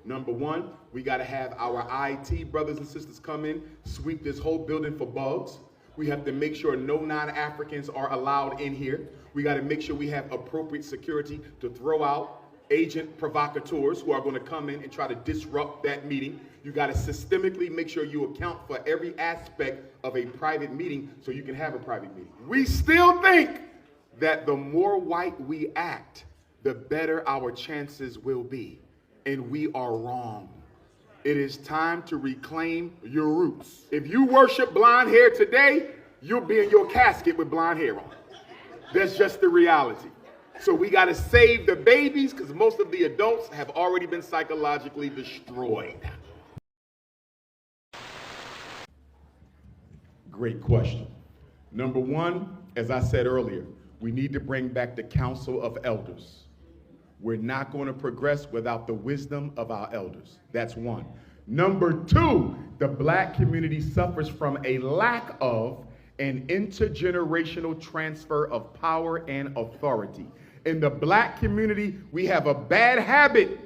Number one, we got to have our IT brothers and sisters come in, sweep this whole building for bugs. We have to make sure no non-Africans are allowed in here. We got to make sure we have appropriate security to throw out agent provocateurs who are going to come in and try to disrupt that meeting. You got to systemically make sure you account for every aspect of a private meeting so you can have a private meeting. We still think that the more white we act, the better our chances will be. And we are wrong. It is time to reclaim your roots. If you worship blonde hair today, you'll be in your casket with blonde hair on. That's just the reality. So we got to save the babies because most of the adults have already been psychologically destroyed. Great question. Number one, as I said earlier, we need to bring back the Council of Elders. We're not going to progress without the wisdom of our elders. That's one. Number two, the black community suffers from a lack of an intergenerational transfer of power and authority. In the black community, we have a bad habit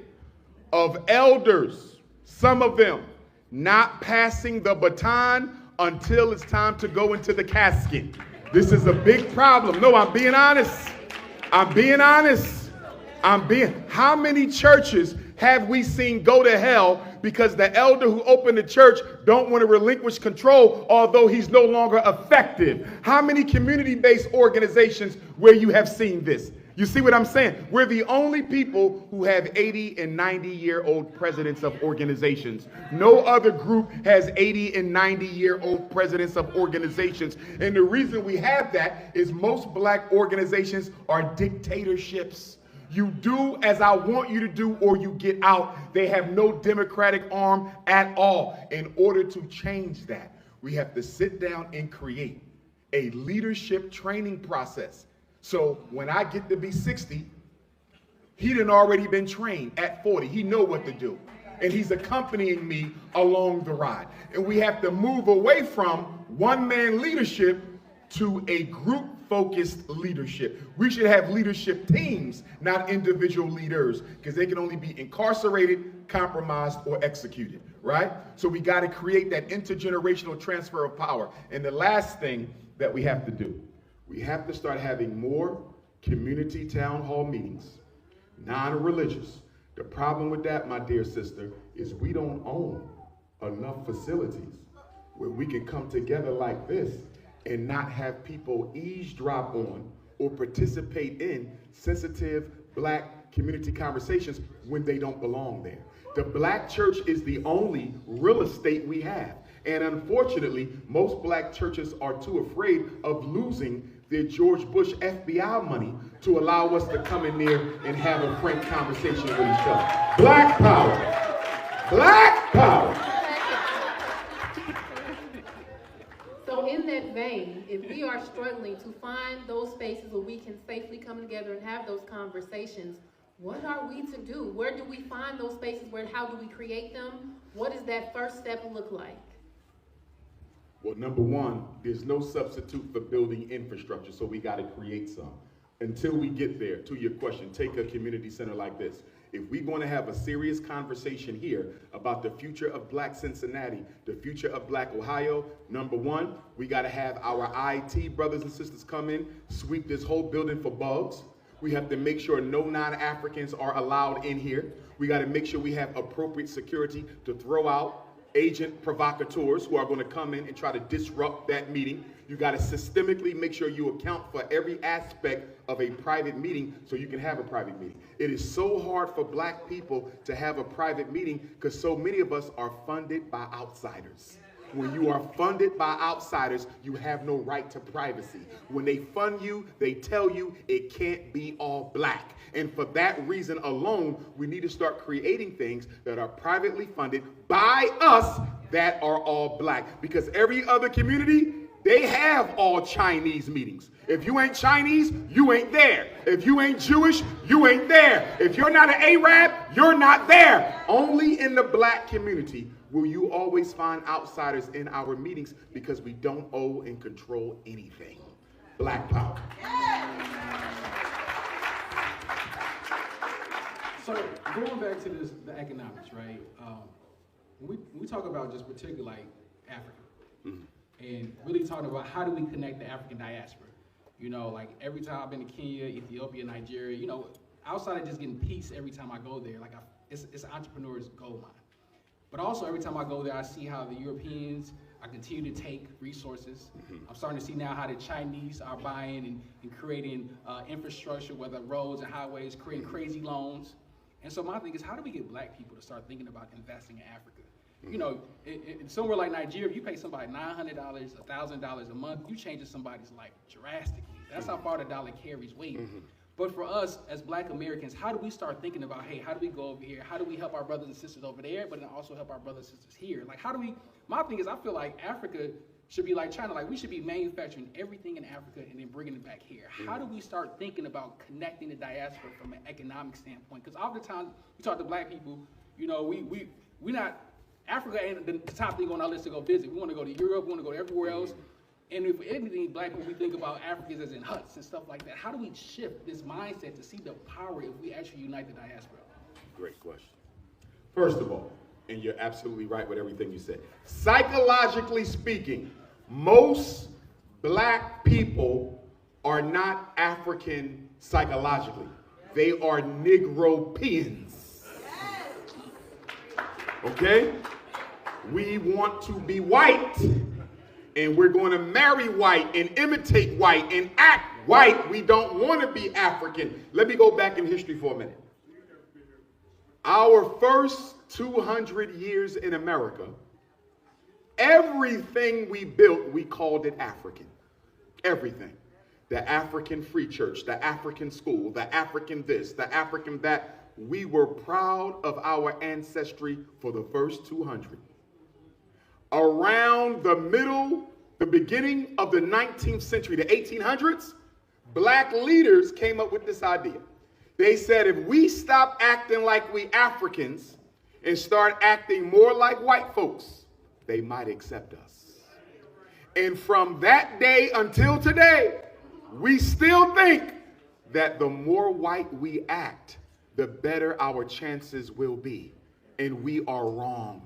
of elders, some of them, not passing the baton until it's time to go into the casket. This is a big problem. No, I'm being honest. How many churches have we seen go to hell because the elder who opened the church don't want to relinquish control, although he's no longer effective? How many community-based organizations where you have seen this? You see what I'm saying? We're the only people who have 80 and 90-year-old presidents of organizations. No other group has 80 and 90-year-old presidents of organizations. And the reason we have that is most black organizations are dictatorships. You do as I want you to do or you get out. They have no democratic arm at all. In order to change that, we have to sit down and create a leadership training process. So when I get to be 60, he done already been trained at 40. He know what to do. And he's accompanying me along the ride. And we have to move away from one-man leadership to a group-focused leadership. We should have leadership teams, not individual leaders, because they can only be incarcerated, compromised, or executed, right? So we got to create that intergenerational transfer of power. And the last thing that we have to do, we have to start having more community town hall meetings, non-religious. The problem with that, my dear sister, is we don't own enough facilities where we can come together like this and not have people eavesdrop on or participate in sensitive black community conversations when they don't belong there. The black church is the only real estate we have. And unfortunately, most black churches are too afraid of losing their George Bush FBI money to allow us to come in there and have a frank conversation with each other. Black power. Black power. So in that vein, if we are struggling to find those spaces where we can safely come together and have those conversations, what are we to do? Where do we find those spaces? How do we create them? What does that first step look like? Well, number one, there's no substitute for building infrastructure, so we got to create some. Until we get there, to your question, take a community center like this. If we're going to have a serious conversation here about the future of black Cincinnati, the future of black Ohio, number one, we got to have our IT brothers and sisters come in, sweep this whole building for bugs. We have to make sure no non-Africans are allowed in here. We got to make sure we have appropriate security to throw out agent provocateurs who are going to come in and try to disrupt that meeting. You got to systemically make sure you account for every aspect of a private meeting so you can have a private meeting. It is so hard for black people to have a private meeting because so many of us are funded by outsiders. When you are funded by outsiders, you have no right to privacy. When they fund you, they tell you it can't be all black. And for that reason alone, we need to start creating things that are privately funded by us that are all black. Because every other community, they have all Chinese meetings. If you ain't Chinese, you ain't there. If you ain't Jewish, you ain't there. If you're not an Arab, you're not there. Only in the black community will you always find outsiders in our meetings because we don't own and control anything. Black power. So going back to the economics, right? When we talk about just particularly like Africa, and really talking about how do we connect the African diaspora. You know, like every time I've been to Kenya, Ethiopia, Nigeria, you know, outside of just getting peace every time I go there, like it's an entrepreneur's gold mine. But also every time I go there, I see how the Europeans are continue to take resources. I'm starting to see now how the Chinese are buying and creating infrastructure, whether roads and highways, creating crazy loans. And so my thing is, how do we get black people to start thinking about investing in Africa? You know, somewhere like Nigeria, if you pay somebody $900, $1,000 a month, you change somebody's life drastically. That's how far the dollar carries weight. But for us as black Americans, how do we start thinking about, hey, how do we go over here? How do we help our brothers and sisters over there, but then also help our brothers and sisters here? Like, how do we, my thing is, I feel like Africa should be like China. Like, we should be manufacturing everything in Africa and then bringing it back here. How do we start thinking about connecting the diaspora from an economic standpoint? Because oftentimes, we talk to black people, you know, we not, Africa ain't the top thing on our list to go visit. We want to go to Europe, we want to go everywhere else. And if anything, black people, we think about Africans as in huts and stuff like that. How do we shift this mindset to see the power if we actually unite the diaspora? Great question. First of all, and you're absolutely right with everything you said. Psychologically speaking, most black people are not African psychologically. They are Negropeans. Okay? We want to be white, and we're going to marry white and imitate white and act white. We don't want to be African. Let me go back in history for a minute. Our first 200 years in America, everything we built, we called it African. Everything. The African Free Church, the African school, the African this, the African that. We were proud of our ancestry for the first 200. Around the beginning of the 19th century, the 1800s, black leaders came up with this idea. They said, if we stop acting like we Africans and start acting more like white folks, they might accept us. And from that day until today, we still think that the more white we act, the better our chances will be. And we are wrong.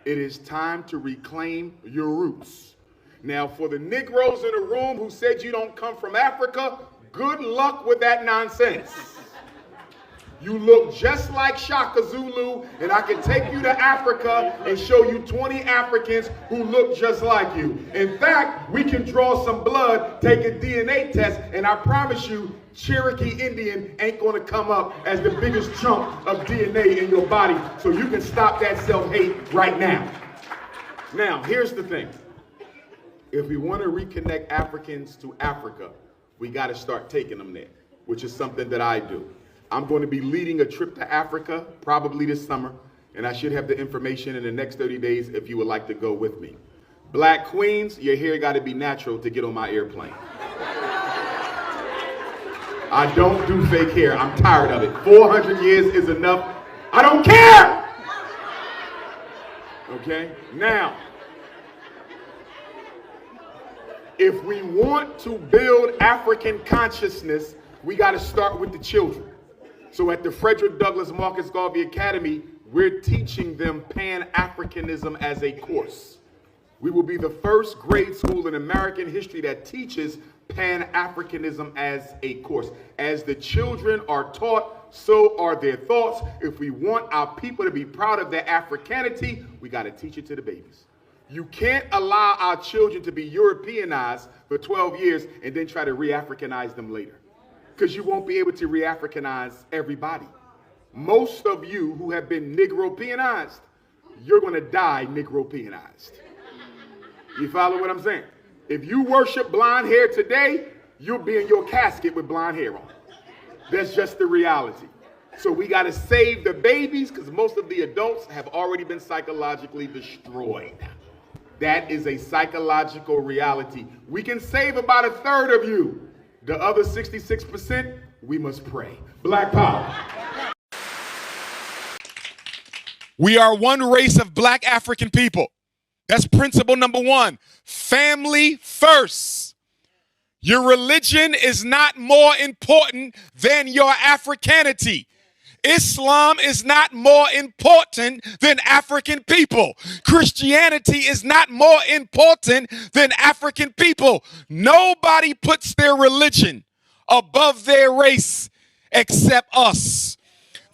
It is time to reclaim your roots. Now, for the Negroes in the room who said you don't come from Africa, good luck with that nonsense. You look just like Shaka Zulu, and I can take you to Africa and show you 20 Africans who look just like you. In fact, we can draw some blood, take a DNA test, and I promise you, Cherokee Indian ain't going to come up as the biggest chunk of DNA in your body, so you can stop that self-hate right now. Now, here's the thing. If we want to reconnect Africans to Africa, we got to start taking them there, which is something that I do. I'm going to be leading a trip to Africa probably this summer, and I should have the information in the next 30 days if you would like to go with me. Black queens, your hair got to be natural to get on my airplane. I don't do fake hair. I'm tired of it. 400 years is enough. I don't care! Okay? Now, if we want to build African consciousness, we got to start with the children. So at the Frederick Douglass Marcus Garvey Academy, we're teaching them Pan-Africanism as a course. We will be the first grade school in American history that teaches Pan-Africanism as a course. As the children are taught, so are their thoughts. If we want our people to be proud of their Africanity, we got to teach it to the babies. You can't allow our children to be Europeanized for 12 years and then try to re-Africanize them later, because you won't be able to re-Africanize everybody. Most of you who have been Negropeanized, you're going to die Negropeanized. You follow what I'm saying? If you worship blonde hair today, you'll be in your casket with blonde hair on. That's just the reality. So we got to save the babies, because most of the adults have already been psychologically destroyed. That is a psychological reality. We can save about a third of you. The other 66%, we must pray. Black power. We are one race of black African people. That's principle number one. Family first. Your religion is not more important than your Africanity. Islam is not more important than African people. Christianity is not more important than African people. Nobody puts their religion above their race except us.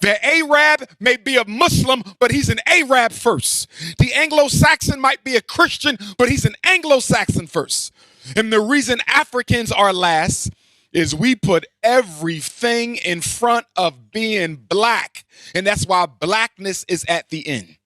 The Arab may be a Muslim, but he's an Arab first. The Anglo-Saxon might be a Christian, but he's an Anglo-Saxon first. And the reason Africans are last is we put everything in front of being black. And that's why blackness is at the end.